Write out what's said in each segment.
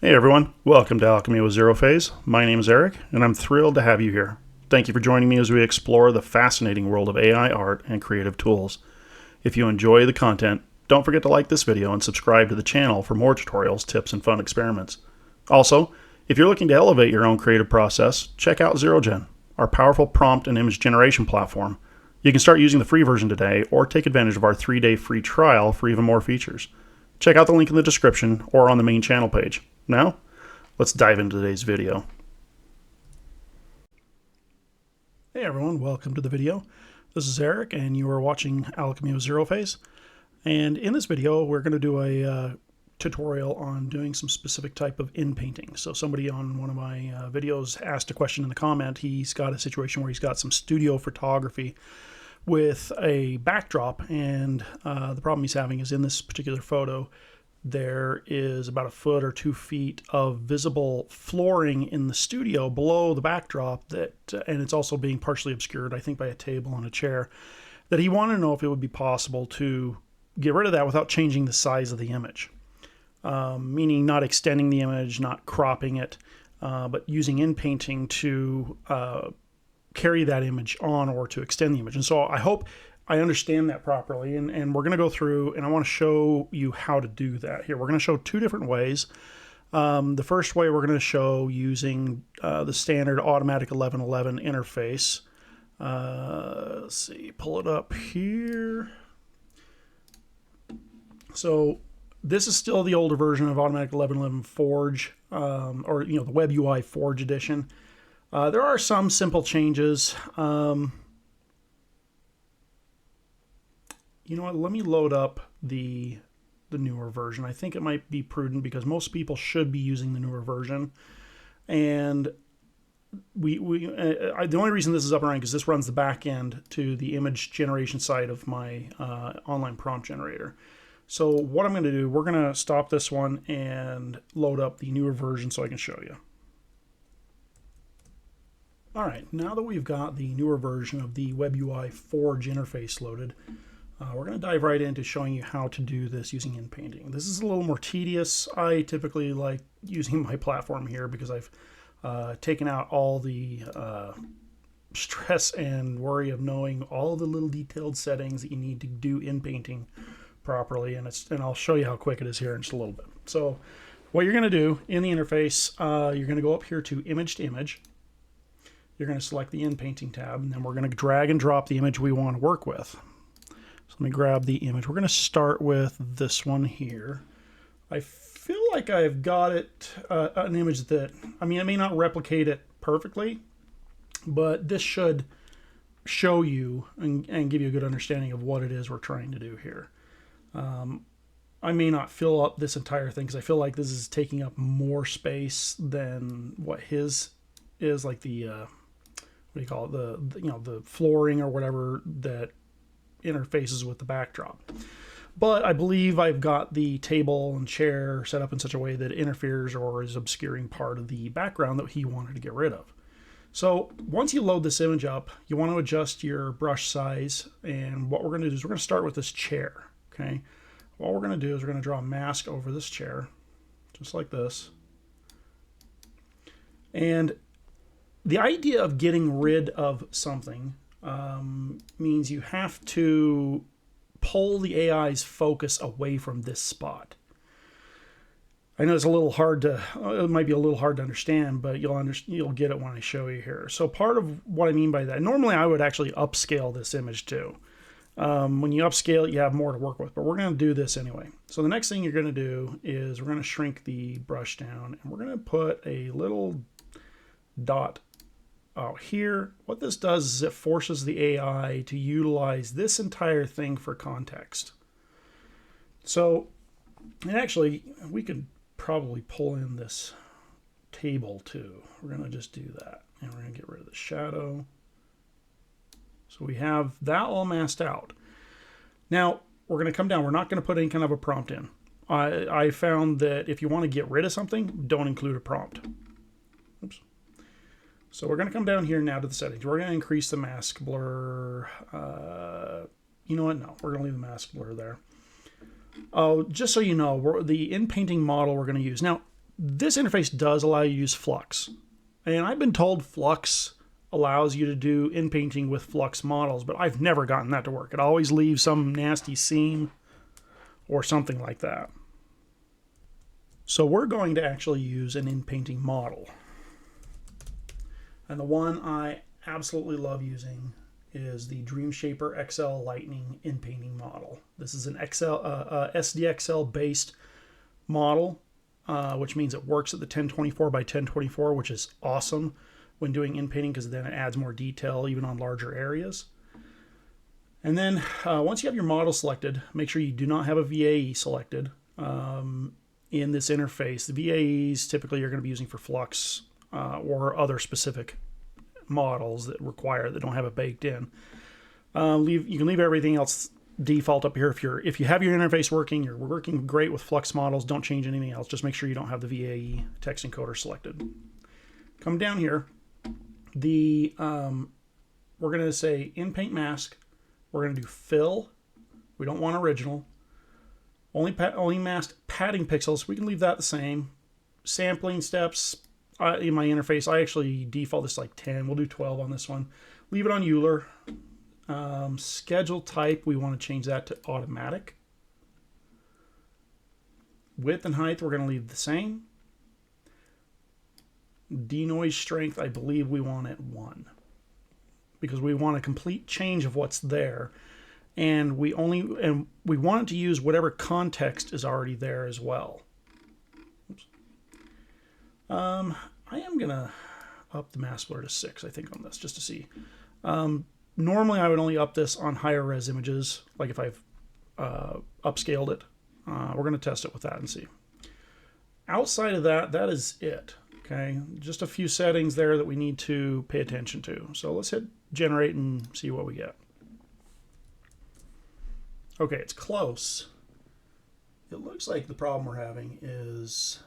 Hey everyone, welcome to Alchemy with Zero Phase. My name is Eric, and I'm thrilled to have you here. Thank you for joining me as we explore the fascinating world of AI art and creative tools. If you enjoy the content, don't forget to like this video and subscribe to the channel for more tutorials, tips, and fun experiments. Also, if you're looking to elevate your own creative process, check out XeroGen, our powerful prompt and image generation platform. You can start using the free version today or take advantage of our 3-day free trial for even more features. Check out the link in the description or on the main channel page. Now, let's dive into today's video. Hey everyone, welcome to the video. This is Eric and you are watching Alchemy with Zero Phase. And in this video, we're going to do a tutorial on doing some specific type of inpainting. So somebody on one of my videos asked a question in the comment. He's got a situation where he's got some studio photography with a backdrop, and the problem he's having is in this particular photo there is about 1 foot or 2 feet of visible flooring in the studio below the backdrop that and it's also being partially obscured, I think, by a table and a chair, that he wanted to know if it would be possible to get rid of that without changing the size of the image, meaning not extending the image, not cropping it, but using inpainting to carry that image on or to extend the image. And so I hope I understand that properly, and we're going to go through and I want to show you how to do that here. We're going to show 2 different ways. The first way we're going to show using the standard automatic 1111 interface. Let's see, pull it up here. So this is still the older version of automatic 1111 Forge, or the WebUI Forge edition. There are some simple changes. You know what, let me load up the newer version. I think it might be prudent because most people should be using the newer version. And the only reason this is up and running is this runs the back end to the image generation side of my online prompt generator. So what I'm going to do, we're going to stop this one and load up the newer version so I can show you. All right, now that we've got the newer version of the WebUI Forge interface loaded, we're going to dive right into showing you how to do this using inpainting. This is a little more tedious. I typically like using my platform here because I've taken out all the stress and worry of knowing all the little detailed settings that you need to do inpainting properly, and I'll show you how quick it is here in just a little bit. So what you're going to do in the interface, you're going to go up here to image to image. You're going to select the inpainting tab, and then we're going to drag and drop the image we want to work with. So let me grab the image. We're going to start with this one here. I feel like I've got it, an image that, I may not replicate it perfectly, but this should show you and give you a good understanding of what it is we're trying to do here. I may not fill up this entire thing because I feel like this is taking up more space than what his is, like the what do you call it, the flooring or whatever that interfaces with the backdrop. But I believe I've got the table and chair set up in such a way that it interferes or is obscuring part of the background that he wanted to get rid of. So once you load this image up, you want to adjust your brush size, and what we're going to do is we're going to start with this chair. Okay, what we're going to do is we're going to draw a mask over this chair just like this. And the idea of getting rid of something means you have to pull the AI's focus away from this spot. I know it's a little hard to, it might be a little hard to understand, but you'll get it when I show you here. So part of what I mean by that, normally I would actually upscale this image too. When you upscale it, you have more to work with, but we're going to do this anyway. So the next thing you're going to do is we're going to shrink the brush down, and we're going to put a little dot out here. What this does is it forces the AI to utilize this entire thing for context. So, and actually, we could probably pull in this table too. We're going to just do that, and we're going to get rid of the shadow. So we have that all masked out. Now, we're going to come down. We're not going to put any kind of a prompt in. I found that if you want to get rid of something, don't include a prompt. Oops. So we're going to come down here now to the settings. We're going to increase the mask blur. You know what? No, we're going to leave the mask blur there. Oh, just so you know, the inpainting model we're going to use. Now, this interface does allow you to use Flux. And I've been told Flux allows you to do inpainting with Flux models, but I've never gotten that to work. It always leaves some nasty seam or something like that. So we're going to actually use an inpainting model. And the one I absolutely love using is the Dreamshaper XL Lightning inpainting model. This is an SDXL based model, which means it works at the 1024 by 1024, which is awesome when doing inpainting because then it adds more detail even on larger areas. And then once you have your model selected, make sure you do not have a VAE selected in this interface. The VAEs typically you're going to be using for Flux or other specific models that don't have it baked in. You can leave everything else default up here. If you have your interface working, you're working great with Flux models, don't change anything else. Just make sure you don't have the VAE text encoder selected. Come down here. We're going to say Inpaint Mask. We're going to do Fill. We don't want Original. Only masked padding pixels. We can leave that the same. Sampling steps. In my interface, I actually default this like 10. We'll do 12 on this one. Leave it on Euler. Schedule type, we want to change that to automatic. Width and height, we're going to leave the same. Denoise strength, I believe we want at 1 because we want a complete change of what's there, and we want it to use whatever context is already there as well. Oops. I am gonna up the mask blur to 6, I think, on this just to see. Normally I would only up this on higher res images, like if I've upscaled it. We're gonna test it with that and see. Outside of that, that is it. Okay, just a few settings there that we need to pay attention to. So let's hit generate and see what we get. Okay, it's close. It looks like the problem we're having is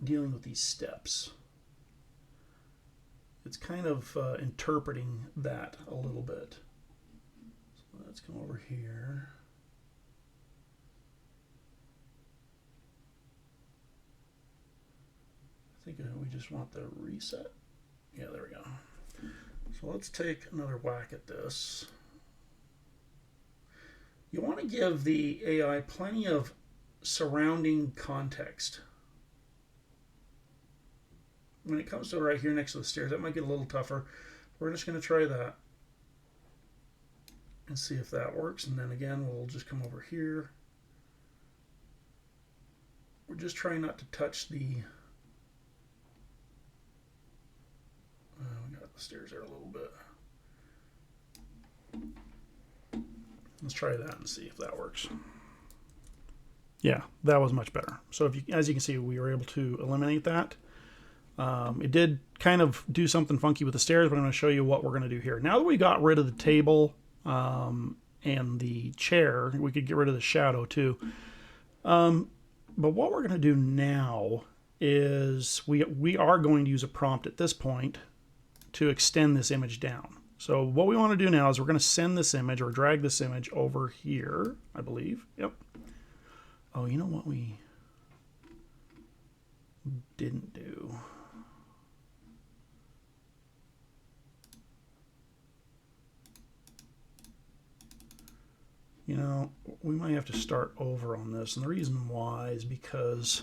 dealing with these steps. It's kind of interpreting that a little bit. So let's come over here. I think we just want the reset. Yeah, there we go. So let's take another whack at this. You want to give the AI plenty of surrounding context. When it comes to right here next to the stairs, that might get a little tougher. We're just going to try that and see if that works. And then again, we'll just come over here. We're just trying not to touch the... we got the stairs there a little bit. Let's try that and see if that works. Yeah, that was much better. So as you can see, we were able to eliminate that. It did kind of do something funky with the stairs, but I'm going to show you what we're going to do here. Now that we got rid of the table and the chair, we could get rid of the shadow too. But what we're going to do now is we are going to use a prompt at this point to extend this image down. So what we want to do now is we're going to send this image or drag this image over here, I believe. Yep. Oh, you know what we didn't do? You know, we might have to start over on this. And the reason why is because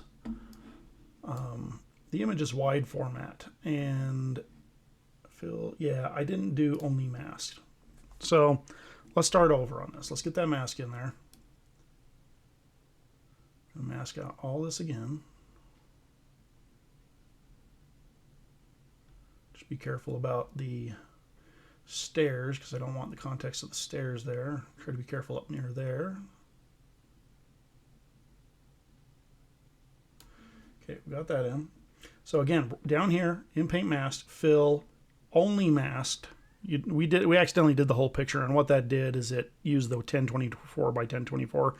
the image is wide format. And yeah, I didn't do only masked. So let's start over on this. Let's get that mask in there. Mask out all this again. Just be careful about the stairs because I don't want the context of the stairs there. Try to be careful up near there. Okay, we got that in. So again, down here, Inpaint masked, fill, only masked. We accidentally did the whole picture, and what that did is it used the 1024 by 1024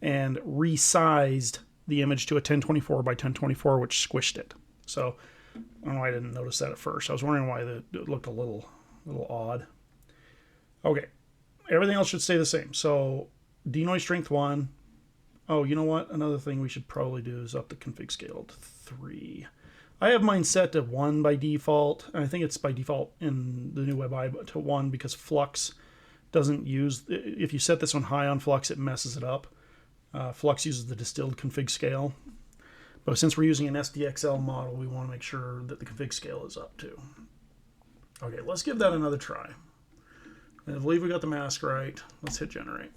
and resized the image to a 1024 by 1024, which squished it. So I don't know why I didn't notice that at first. I was wondering why it looked a little odd. Okay, everything else should stay the same. So denoise strength 1, Oh, you know what? Another thing we should probably do is up the config scale to 3. I have mine set to 1 by default. I think it's by default in the new WebUI to 1 because Flux doesn't use... If you set this one high on Flux, it messes it up. Flux uses the distilled config scale. But since we're using an SDXL model, we want to make sure that the config scale is up too. Okay, let's give that another try. I believe we got the mask right. Let's hit generate.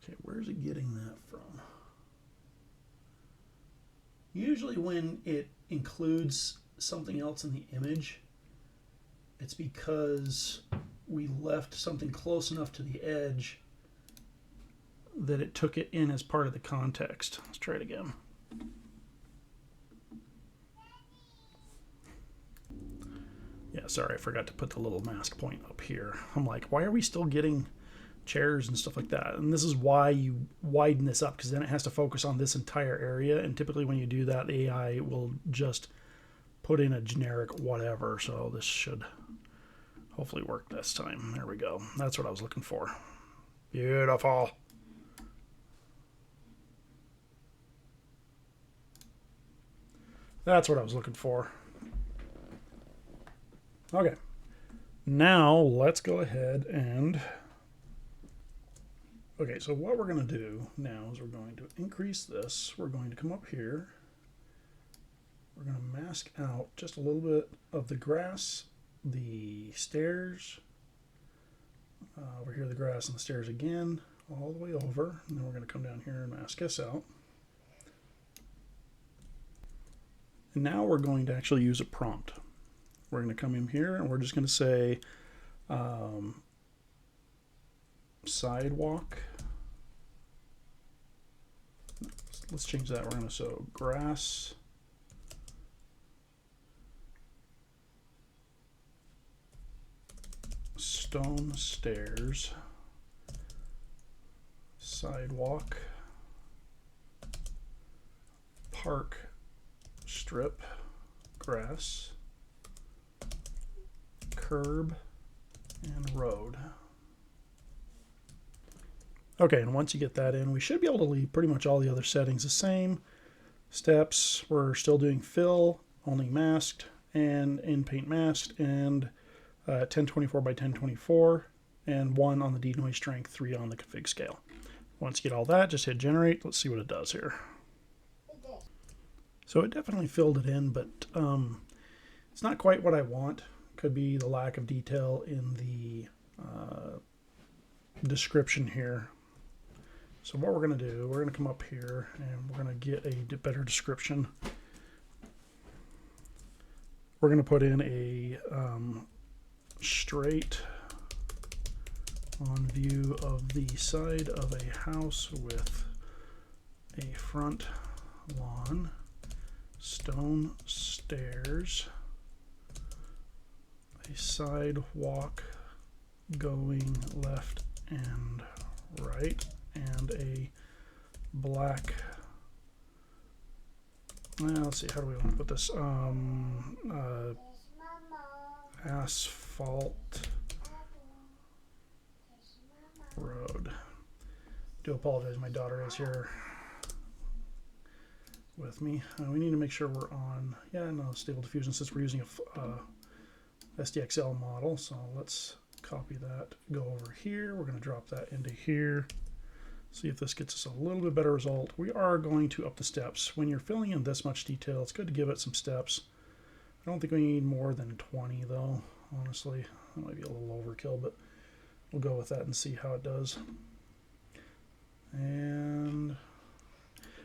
Okay, where's it getting that from? Usually when it includes something else in the image, it's because we left something close enough to the edge that it took it in as part of the context. Let's try it again. Yeah, sorry, I forgot to put the little mask point up here. I'm like, why are we still getting chairs and stuff like that? And this is why you widen this up, because then it has to focus on this entire area. And typically when you do that, the AI will just put in a generic whatever. So this should hopefully work this time. There we go. That's what I was looking for. Beautiful. That's what I was looking for. Okay. Now let's go ahead and... Okay, so what we're going to do now is we're going to increase this. We're going to come up here. We're going to mask out just a little bit of the grass, the stairs. Over here, the grass and the stairs again, all the way over. And then we're going to come down here and mask this out. And now we're going to actually use a prompt. We're going to come in here and we're just going to say sidewalk. Let's change that. We're going to so grass stone stairs sidewalk park strip grass curb and road. Okay, and once you get that in, we should be able to leave pretty much all the other settings the same. Steps, we're still doing fill, only masked, and in paint masked, and 1024 by 1024, and 1 on the denoise strength, 3 on the config scale. Once you get all that, just hit generate. Let's see what it does here. So it definitely filled it in, but it's not quite what I want. Could be the lack of detail in the description here. So what we're going to do, we're going to come up here and we're going to get a better description. We're going to put in a straight on view of the side of a house with a front lawn, stone stairs, a sidewalk going left and right, and a black, let's see, how do we want to put this, asphalt road. Do apologize, my daughter is here with me. We need to make sure we're on, Stable Diffusion, since we're using a SDXL model. So let's copy that, go over here. We're going to drop that into here. See if this gets us a little bit better result. We are going to up the steps. When you're filling in this much detail, it's good to give it some steps. I don't think we need more than 20 though, honestly. That might be a little overkill, but we'll go with that and see how it does. And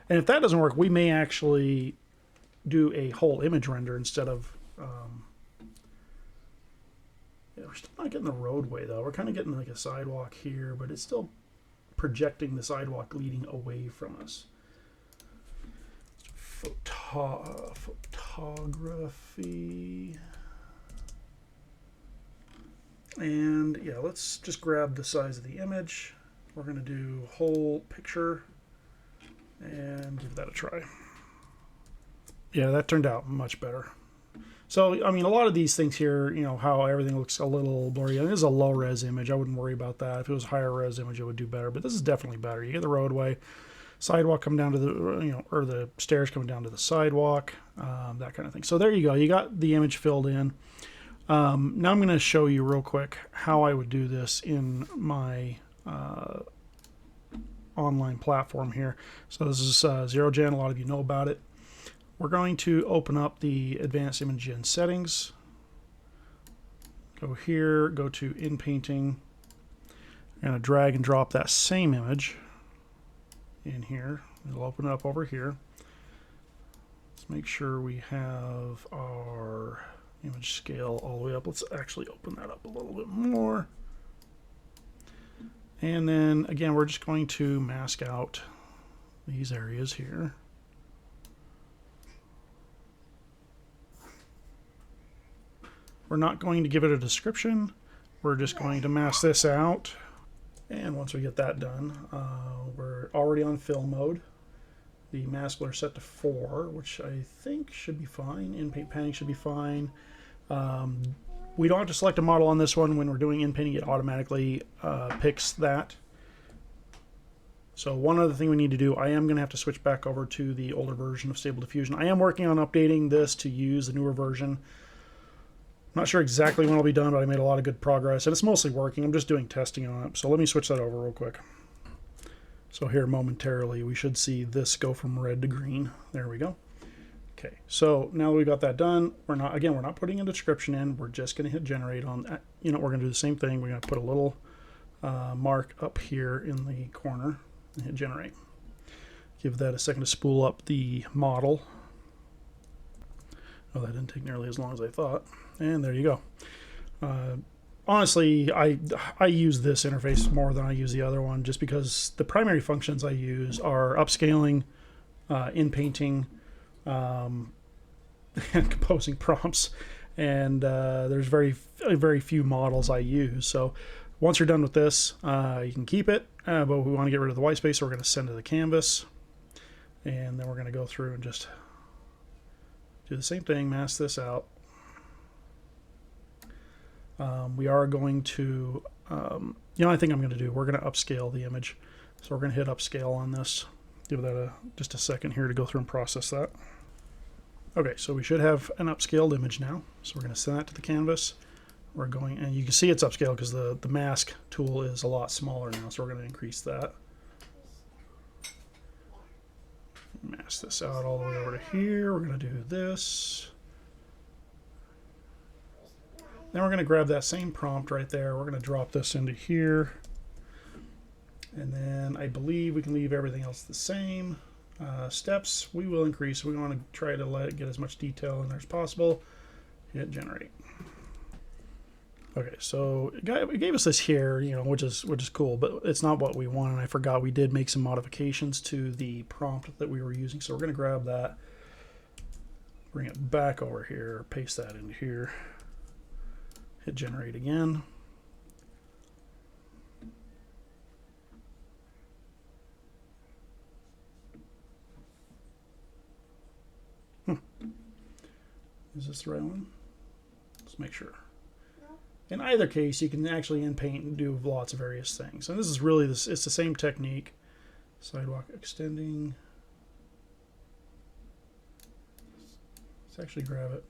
if that doesn't work, we may actually do a whole image render instead of... we're still not getting the roadway though. We're kind of getting like a sidewalk here, but it's still projecting the sidewalk leading away from us. Photography. And yeah, let's just grab the size of the image. We're going to do whole picture and give that a try. Yeah, that turned out much better. So, I mean, a lot of these things here, you know, how everything looks a little blurry. And it is a low res image. I wouldn't worry about that. If it was a higher res image, it would do better. But this is definitely better. You get the roadway, sidewalk coming down to the, you know, or the stairs coming down to the sidewalk, that kind of thing. So there you go. You got the image filled in. Now I'm going to show you real quick how I would do this in my online platform here. So this is XeroGen. A lot of you know about it. We're going to open up the Advanced Image Gen settings. Go here, go to Inpainting. I'm going to drag and drop that same image in here. It'll open it up over here. Let's make sure we have our image scale all the way up. Let's actually open that up a little bit more. And then again, we're just going to mask out these areas here. We're not going to give it a description. We're just going to mask this out. And once we get that done, we're already on fill mode. The mask blur set to 4, which I think should be fine. Inpainting should be fine. We don't have to select a model on this one. When we're doing inpainting, it automatically picks that. So one other thing we need to do, I am going to have to switch back over to the older version of Stable Diffusion. I am working on updating this to use the newer version. I'm not sure exactly when it'll be done, but I made a lot of good progress, and it's mostly working. I'm just doing testing on it. So let me switch that over real quick. So here momentarily, we should see this go from red to green. There we go. Okay, so now that we got that done, we're not putting a description in. We're just going to hit generate on that. You know, we're going to do the same thing. We're going to put a little mark up here in the corner and hit generate. Give that a second to spool up the model. Oh, that didn't take nearly as long as I thought. And there you go. Honestly, I use this interface more than I use the other one, just because the primary functions I use are upscaling, inpainting, and composing prompts. And there's very few models I use. So once you're done with this, you can keep it, but we want to get rid of the white space, so we're going to send to the canvas. And then we're going to go through and just do the same thing, mask this out. We are going to, you know, I think I'm going to do, we're going to upscale the image. So we're going to hit upscale on this. Give that just a second here to go through and process that. Okay, so we should have an upscaled image now. So we're going to send that to the canvas. We're going, and you can see it's upscaled because the mask tool is a lot smaller now. So we're going to increase that. Mask this out all the way over to here. We're going to do this. Then we're going to grab that same prompt right there. We're going to drop this into here. And then I believe we can leave everything else the same. Steps we will increase. We want to try to get as much detail in there as possible. Hit generate. Okay, so it gave us this here, you know, which is cool, but it's not what we want. And I forgot we did make some modifications to the prompt that we were using. So we're going to grab that, bring it back over here, paste that into here, hit generate again. Is this the right one? Let's make sure. In either case, you can actually inpaint and do lots of various things. And this is really it's the same technique. Sidewalk extending. Let's actually grab it,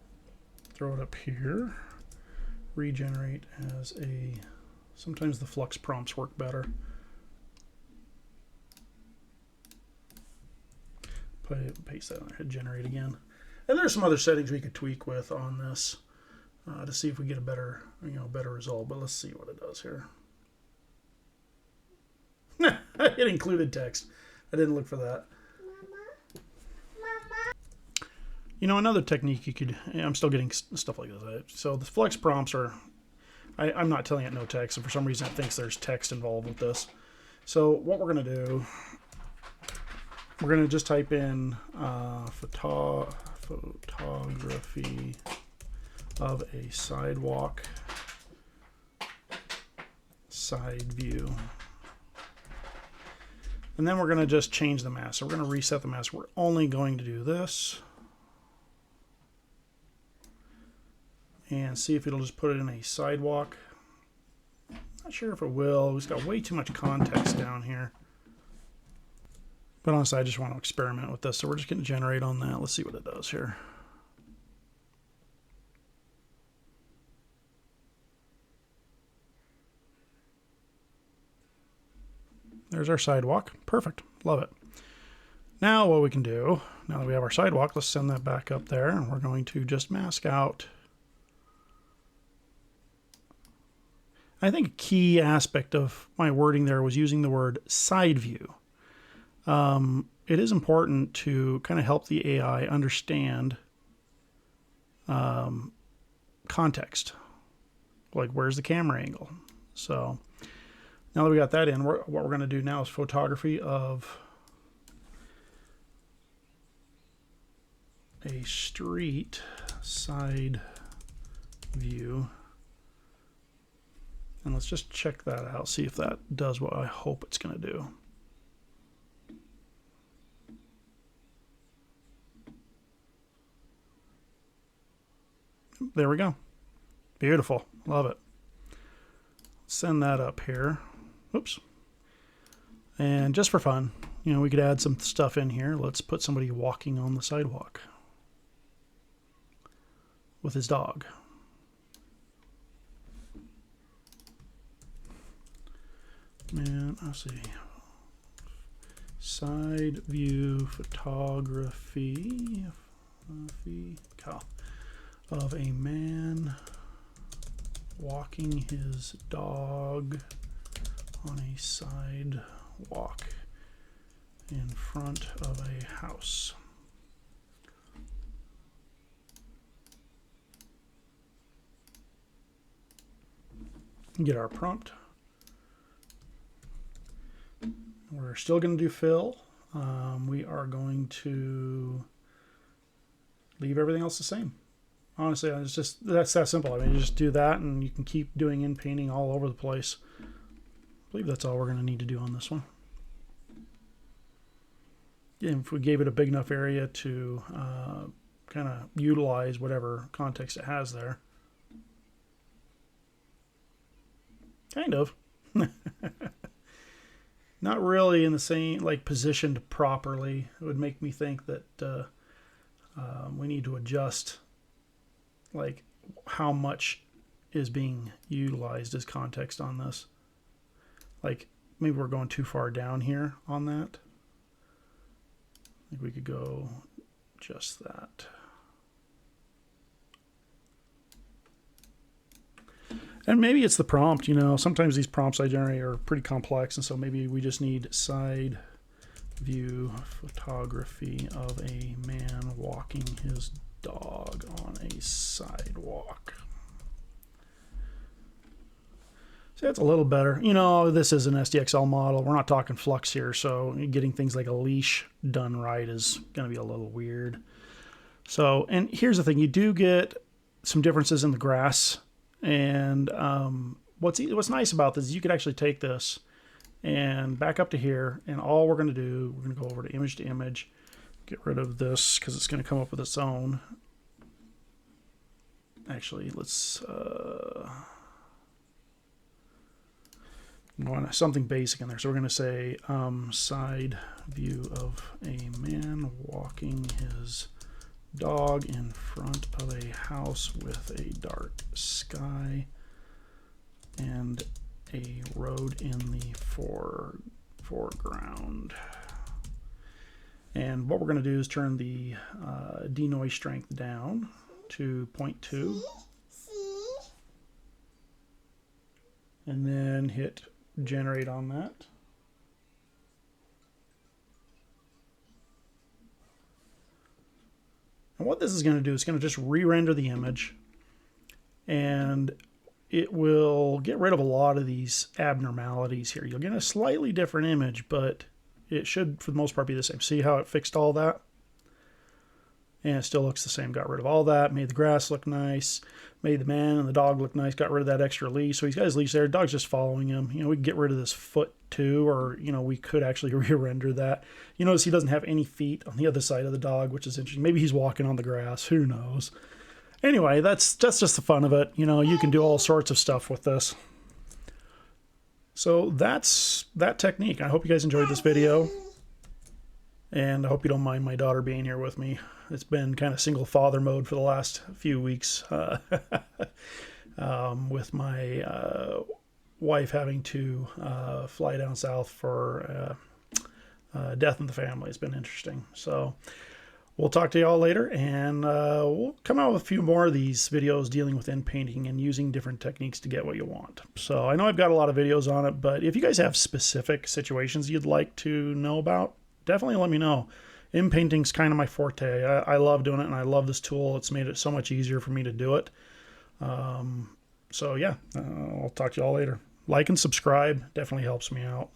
throw it up here, regenerate as a, sometimes the flux prompts work better. Paste that on there, hit generate again. And there's some other settings we could tweak with on this to see if we get a better, better result. But let's see what it does here. It included text. I didn't look for that. Another technique you could, I'm still getting stuff like this. So the flex prompts are, I'm not telling it no text, and for some reason it thinks there's text involved with this. So what we're going to do, we're going to just type in photography of a sidewalk side view. And then we're going to just change the mask. So we're going to reset the mask. We're only going to do this. and see if it'll just put it in a sidewalk. Not sure if it will. It's got way too much context down here. But honestly, I just want to experiment with this, so we're just going to generate on that. Let's see what it does here. There's our sidewalk. Perfect. Love it. Now what we can do, now that we have our sidewalk, let's send that back up there, and we're going to just mask out. I think a key aspect of my wording there was using the word side view. It is important to kind of help the AI understand context, like where's the camera angle. So now that we got that in, what we're going to do now is photography of a street side view. And let's just check that out, see if that does what I hope it's going to do. There we go. Beautiful. Love it. Send that up here. Oops. And just for fun, you know, we could add some stuff in here. Let's put somebody walking on the sidewalk with his dog. And let's see. Side view photography of a man walking his dog on a sidewalk in front of a house. Get our prompt. We're still going to do fill. We are going to leave everything else the same. Honestly, it's just, that's that simple. I mean, you just do that and you can keep doing Inpainting all over the place. I believe that's all we're going to need to do on this one. And if we gave it a big enough area to kind of utilize whatever context it has there. Kind of. Not really in the same, like, positioned properly. It would make me think that we need to adjust, like, how much is being utilized as context on this. Like, maybe we're going too far down here on that. I think we could go just that. And maybe it's the prompt, you know, sometimes these prompts I generate are pretty complex, and so maybe we just need side view photography of a man walking his dog on a sidewalk. So that's a little better. You know, this is an SDXL model. We're not talking Flux here, so getting things like a leash done right is going to be a little weird. So, and here's the thing, you do get some differences in the grass. And what's nice about this is you could actually take this and back up to here, and all we're going to do, we're going to go over to image, get rid of this because it's going to come up with its own. Actually, let's want something basic in there. So we're going to say side view of a man walking his dog in front of a house with a dark sky and a road in the foreground. And what we're going to do is turn the denoise strength down to 0.2 and then hit generate on that. And what this is going to do is going to just re-render the image, and it will get rid of a lot of these abnormalities here. You'll get a slightly different image, but it should, for the most part, be the same. See how it fixed all that? And it still looks the same. Got rid of all that, made the grass look nice, made the man and the dog look nice, got rid of that extra leash. So he's got his leash there. Dog's just following him. You know, we can get rid of this foot too, or, you know, we could actually re-render that. You notice he doesn't have any feet on the other side of the dog, which is interesting. Maybe he's walking on the grass. Who knows? Anyway, that's just the fun of it. You know, you can do all sorts of stuff with this. So that's that technique. I hope you guys enjoyed this video. And I hope you don't mind my daughter being here with me. It's been kind of single father mode for the last few weeks with my wife having to fly down south for death in the family. It's been interesting. So we'll talk to y'all later, and we'll come out with a few more of these videos dealing with Inpainting and using different techniques to get what you want. So I know I've got a lot of videos on it, but if you guys have specific situations you'd like to know about, definitely let me know. Inpainting's kind of my forte. I love doing it, and I love this tool. It's made it so much easier for me to do it. So yeah, I'll talk to y'all later. Like and subscribe definitely helps me out.